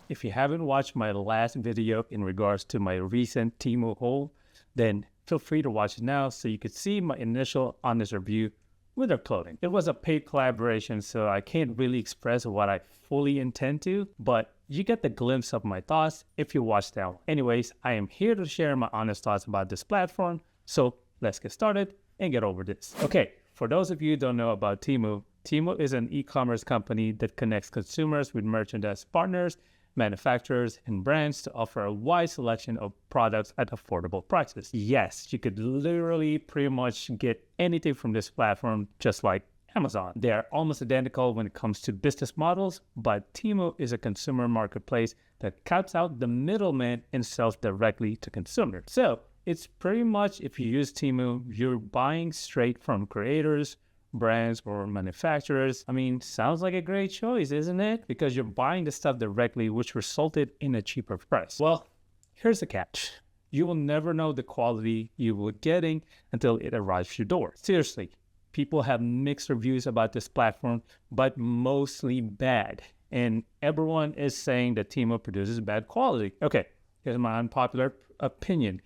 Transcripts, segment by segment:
if you haven't watched my last video in regards to my recent Temu haul, then feel free to watch it now so you could see my initial honest review with their clothing. It was a paid collaboration, so I can't really express what I fully intend to, but you get the glimpse of my thoughts if you watch that one. Anyways, I am here to share my honest thoughts about this platform, so let's get started and get over this. Okay, for those of you who don't know about Temu, Temu is an e-commerce company that connects consumers with merchandise partners, manufacturers, and brands to offer a wide selection of products at affordable prices. Yes, you could literally pretty much get anything from this platform just like Amazon. They are almost identical when it comes to business models, but Temu is a consumer marketplace that cuts out the middleman and sells directly to consumers. So it's pretty much, if you use Temu, you're buying straight from creators, brands, or manufacturers. I mean, sounds like a great choice, isn't it? Because you're buying the stuff directly, which resulted in a cheaper price. Well, here's the catch. You will never know the quality you will be getting until it arrives your door. Seriously, people have mixed reviews about this platform, but mostly bad. And everyone is saying that Temu produces bad quality. Okay, here's my unpopular opinion.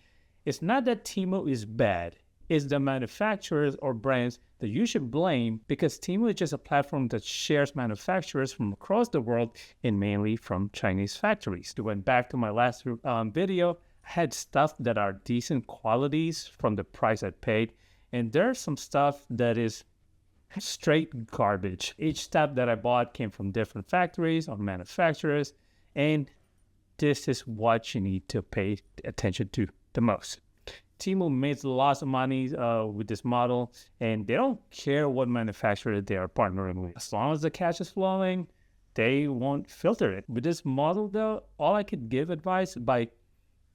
It's not that Temu is bad. It's the manufacturers or brands that you should blame, because Temu is just a platform that shares manufacturers from across the world and mainly from Chinese factories. To went back to my last video, I had stuff that are decent qualities from the price I paid, and there's some stuff that is straight garbage. Each stuff that I bought came from different factories or manufacturers, and this is what you need to pay attention to the most. Temu makes lots of money with this model, and they don't care what manufacturer they are partnering with. As long as the cash is flowing, they won't filter it. With this model, though, all I could give advice by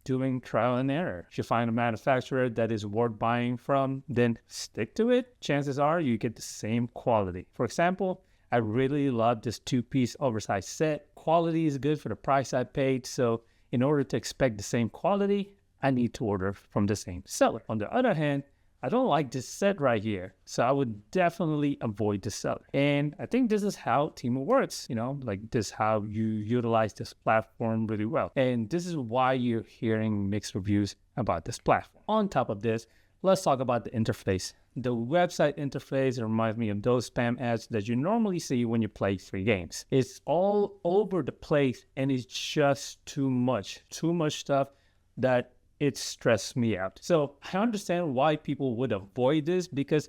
doing trial and error. If you find a manufacturer that is worth buying from, then stick to it. Chances are you get the same quality. For example, I really love this two-piece oversized set. Quality is good for the price I paid, so in order to expect the same quality, I need to order from the same seller. On the other hand, I don't like this set right here, so I would definitely avoid the seller. And I think this is how Temu works, like this is how you utilize this platform really well. And this is why you're hearing mixed reviews about this platform. On top of this, let's talk about the interface. The website interface reminds me of those spam ads that you normally see when you play free games. It's all over the place, and it's just too much stuff that it stressed me out. So I understand why people would avoid this, because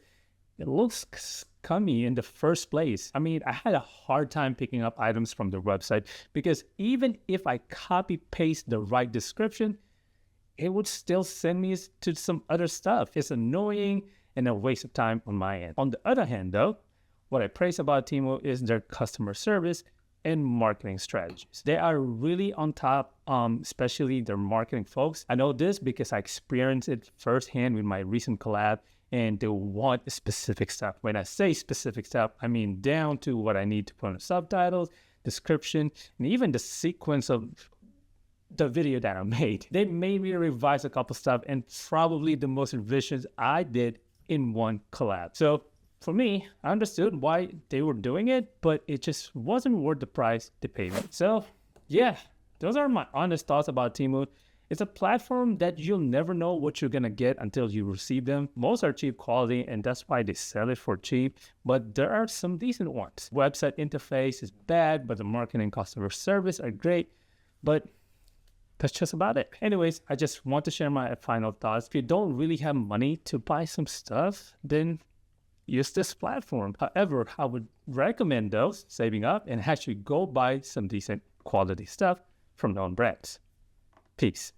it looks scummy in the first place. I mean, I had a hard time picking up items from the website, because even if I copy paste the right description, it would still send me to some other stuff. It's annoying and a waste of time on my end. On the other hand, though, what I praise about Temu is their customer service and marketing strategies. They are really on top, especially their marketing folks. I know this because I experienced it firsthand with my recent collab, and they want specific stuff. When I say specific stuff, I mean down to what I need to put on the subtitles, description, and even the sequence of the video that I made. They made me revise a couple stuff, and probably the most revisions I did in one collab. So for me, I understood why they were doing it, but it just wasn't worth the price they paid me. So yeah, those are my honest thoughts about Temu. It's a platform that you'll never know what you're gonna get until you receive them. Most are cheap quality, and that's why they sell it for cheap, but there are some decent ones. Website interface is bad, but the marketing and customer service are great, but that's just about it. Anyways, I just want to share my final thoughts. If you don't really have money to buy some stuff, then use this platform. However, I would recommend those saving up and actually go buy some decent quality stuff from known brands. Peace.